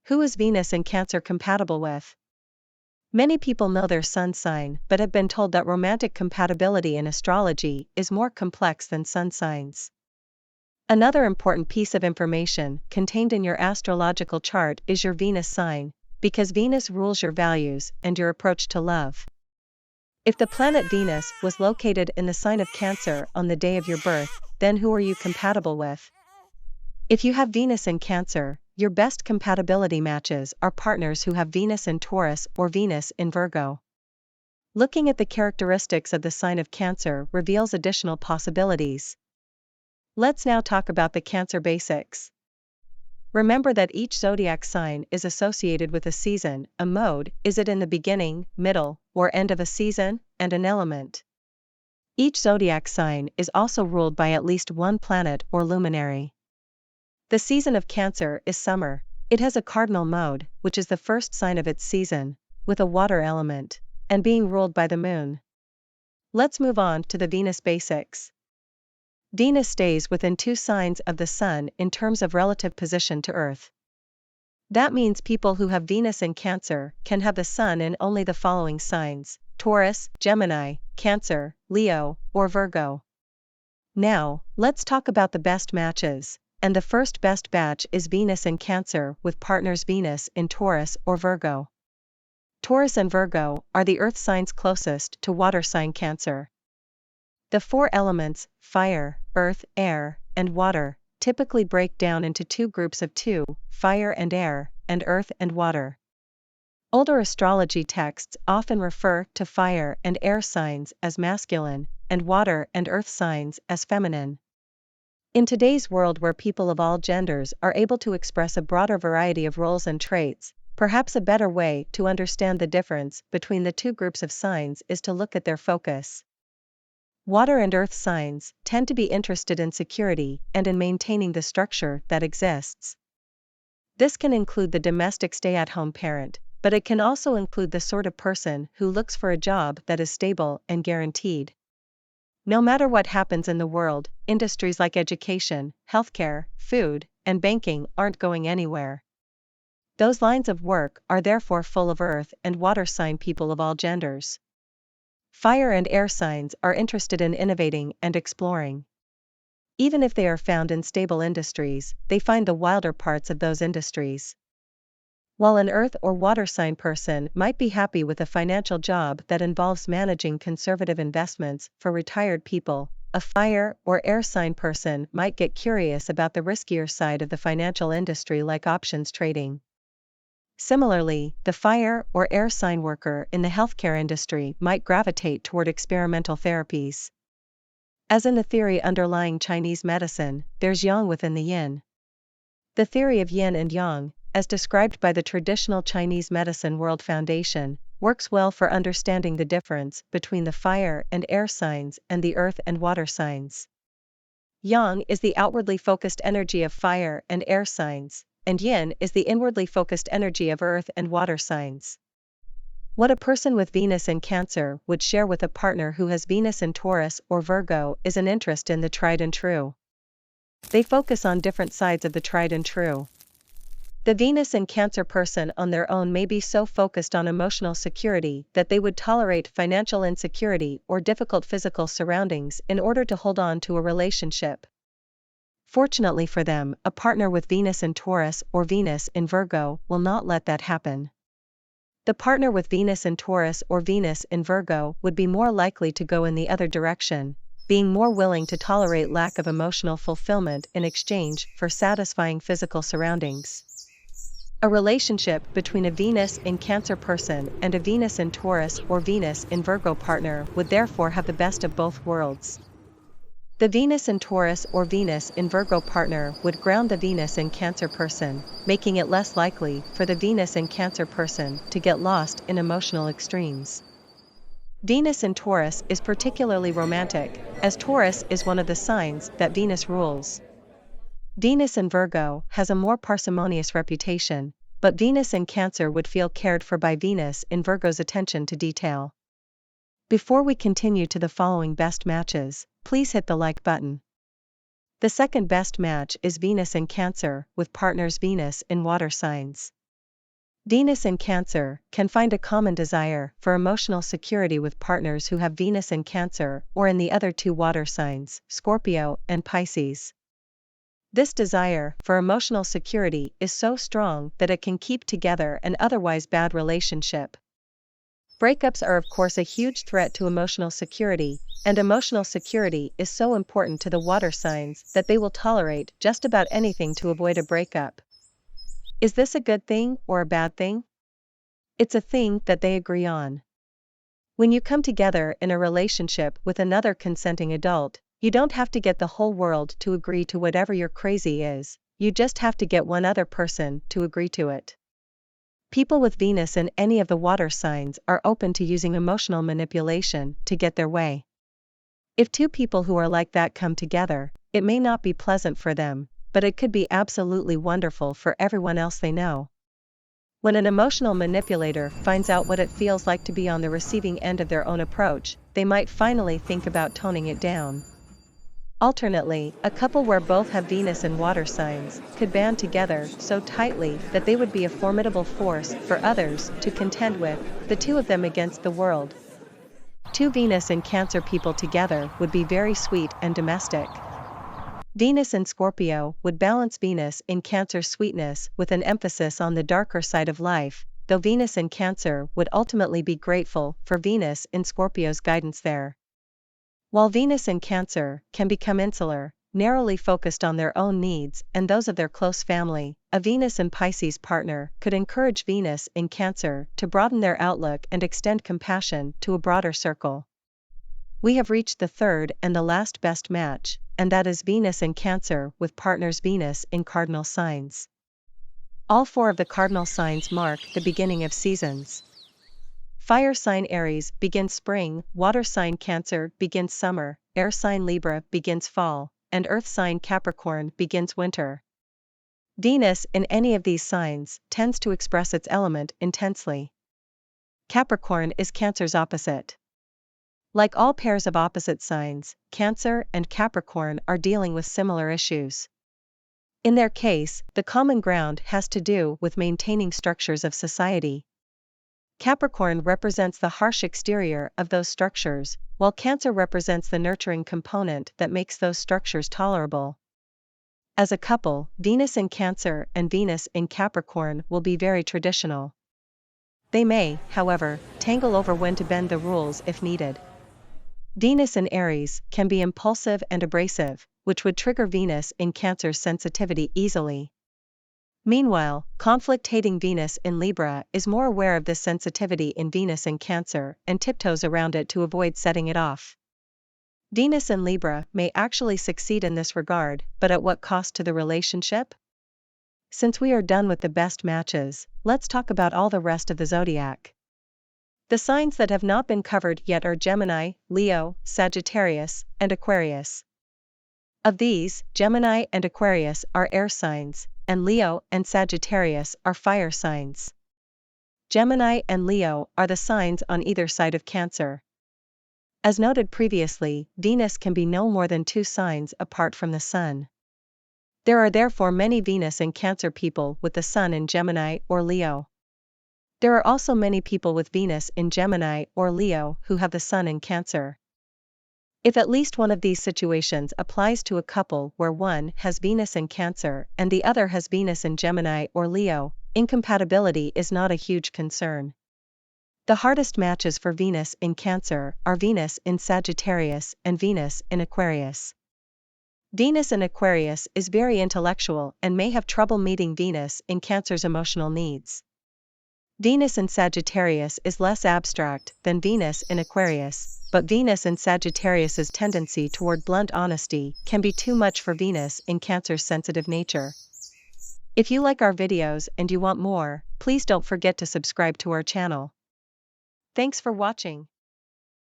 Who is Venus in Cancer compatible with? Many people know their sun sign but have been told that romantic compatibility in astrology is more complex than sun signs. Another important piece of information contained in your astrological chart is your Venus sign, because Venus rules your values and your approach to love. If the planet Venus was located in the sign of Cancer on the day of your birth, then who are you compatible with? If you have Venus in Cancer, your best compatibility matches are partners who have Venus in Taurus or Venus in Virgo. Looking at the characteristics of the sign of Cancer reveals additional possibilities. Let's now talk about the Cancer basics. Remember that each zodiac sign is associated with a season, a mode, is it in the beginning, middle, or end of a season, and an element. Each zodiac sign is also ruled by at least one planet or luminary. The season of Cancer is summer. It has a cardinal mode, which is the first sign of its season, with a water element, and being ruled by the moon. Let's move on to the Venus basics. Venus stays within 2 signs of the Sun in terms of relative position to Earth. That means people who have Venus in Cancer can have the Sun in only the following signs: Taurus, Gemini, Cancer, Leo, or Virgo. Now, let's talk about the best matches, and the first best batch is Venus in Cancer with partners Venus in Taurus or Virgo. Taurus and Virgo are the Earth signs closest to water sign Cancer. The 4 elements, fire, earth, air, and water, typically break down into 2 groups of 2, fire and air, and earth and water. Older astrology texts often refer to fire and air signs as masculine, and water and earth signs as feminine. In today's world where people of all genders are able to express a broader variety of roles and traits, perhaps a better way to understand the difference between the 2 groups of signs is to look at their focus. Water and earth signs tend to be interested in security and in maintaining the structure that exists. This can include the domestic stay-at-home parent, but it can also include the sort of person who looks for a job that is stable and guaranteed. No matter what happens in the world, industries like education, healthcare, food, and banking aren't going anywhere. Those lines of work are therefore full of earth and water sign people of all genders. Fire and air signs are interested in innovating and exploring. Even if they are found in stable industries, they find the wilder parts of those industries. While an earth or water sign person might be happy with a financial job that involves managing conservative investments for retired people, a fire or air sign person might get curious about the riskier side of the financial industry like options trading. Similarly, the fire or air sign worker in the healthcare industry might gravitate toward experimental therapies. As in the theory underlying Chinese medicine, there's yang within the yin. The theory of yin and yang, as described by the traditional Chinese Medicine World Foundation, works well for understanding the difference between the fire and air signs and the earth and water signs. Yang is the outwardly focused energy of fire and air signs, and yin is the inwardly focused energy of earth and water signs. What a person with Venus in Cancer would share with a partner who has Venus in Taurus or Virgo is an interest in the tried and true. They focus on different sides of the tried and true. The Venus in Cancer person on their own may be so focused on emotional security that they would tolerate financial insecurity or difficult physical surroundings in order to hold on to a relationship. Fortunately for them, a partner with Venus in Taurus or Venus in Virgo will not let that happen. The partner with Venus in Taurus or Venus in Virgo would be more likely to go in the other direction, being more willing to tolerate lack of emotional fulfillment in exchange for satisfying physical surroundings. A relationship between a Venus in Cancer person and a Venus in Taurus or Venus in Virgo partner would therefore have the best of both worlds. The Venus in Taurus or Venus in Virgo partner would ground the Venus in Cancer person, making it less likely for the Venus in Cancer person to get lost in emotional extremes. Venus in Taurus is particularly romantic, as Taurus is one of the signs that Venus rules. Venus in Virgo has a more parsimonious reputation, but Venus in Cancer would feel cared for by Venus in Virgo's attention to detail. Before we continue to the following best matches, please hit the like button. The second best match is Venus in Cancer with partners Venus in water signs. Venus in Cancer can find a common desire for emotional security with partners who have Venus in Cancer or in the other two water signs, Scorpio and Pisces. This desire for emotional security is so strong that it can keep together an otherwise bad relationship. Breakups are of course a huge threat to emotional security, and emotional security is so important to the water signs that they will tolerate just about anything to avoid a breakup. Is this a good thing or a bad thing? It's a thing that they agree on. When you come together in a relationship with another consenting adult, you don't have to get the whole world to agree to whatever your crazy is, you just have to get one other person to agree to it. People with Venus in any of the water signs are open to using emotional manipulation to get their way. If two people who are like that come together, it may not be pleasant for them, but it could be absolutely wonderful for everyone else they know. When an emotional manipulator finds out what it feels like to be on the receiving end of their own approach, they might finally think about toning it down. Alternately, a couple where both have Venus in water signs could band together so tightly that they would be a formidable force for others to contend with, the two of them against the world. Two Venus in Cancer people together would be very sweet and domestic. Venus in Scorpio would balance Venus in Cancer's sweetness with an emphasis on the darker side of life, though Venus in Cancer would ultimately be grateful for Venus in Scorpio's guidance there. While Venus in Cancer can become insular, narrowly focused on their own needs and those of their close family, a Venus in Pisces partner could encourage Venus in Cancer to broaden their outlook and extend compassion to a broader circle. We have reached the third and the last best match, and that is Venus in Cancer with partners Venus in cardinal signs. All four of the cardinal signs mark the beginning of seasons. Fire sign Aries begins spring, water sign Cancer begins summer, air sign Libra begins fall, and earth sign Capricorn begins winter. Venus in any of these signs tends to express its element intensely. Capricorn is Cancer's opposite. Like all pairs of opposite signs, Cancer and Capricorn are dealing with similar issues. In their case, the common ground has to do with maintaining structures of society. Capricorn represents the harsh exterior of those structures, while Cancer represents the nurturing component that makes those structures tolerable. As a couple, Venus in Cancer and Venus in Capricorn will be very traditional. They may, however, tangle over when to bend the rules if needed. Venus in Aries can be impulsive and abrasive, which would trigger Venus in Cancer's sensitivity easily. Meanwhile, conflict-hating Venus in Libra is more aware of this sensitivity in Venus in Cancer and tiptoes around it to avoid setting it off. Venus in Libra may actually succeed in this regard, but at what cost to the relationship? Since we are done with the best matches, let's talk about all the rest of the zodiac. The signs that have not been covered yet are Gemini, Leo, Sagittarius, and Aquarius. Of these, Gemini and Aquarius are air signs, and Leo and Sagittarius are fire signs. Gemini and Leo are the signs on either side of Cancer. As noted previously, Venus can be no more than 2 signs apart from the Sun. There are therefore many Venus in Cancer people with the Sun in Gemini or Leo. There are also many people with Venus in Gemini or Leo who have the Sun in Cancer. If at least one of these situations applies to a couple where one has Venus in Cancer and the other has Venus in Gemini or Leo, incompatibility is not a huge concern. The hardest matches for Venus in Cancer are Venus in Sagittarius and Venus in Aquarius. Venus in Aquarius is very intellectual and may have trouble meeting Venus in Cancer's emotional needs. Venus in Sagittarius is less abstract than Venus in Aquarius, but Venus in Sagittarius's tendency toward blunt honesty can be too much for Venus in Cancer's sensitive nature. If you like our videos and you want more, please don't forget to subscribe to our channel. Thanks for watching.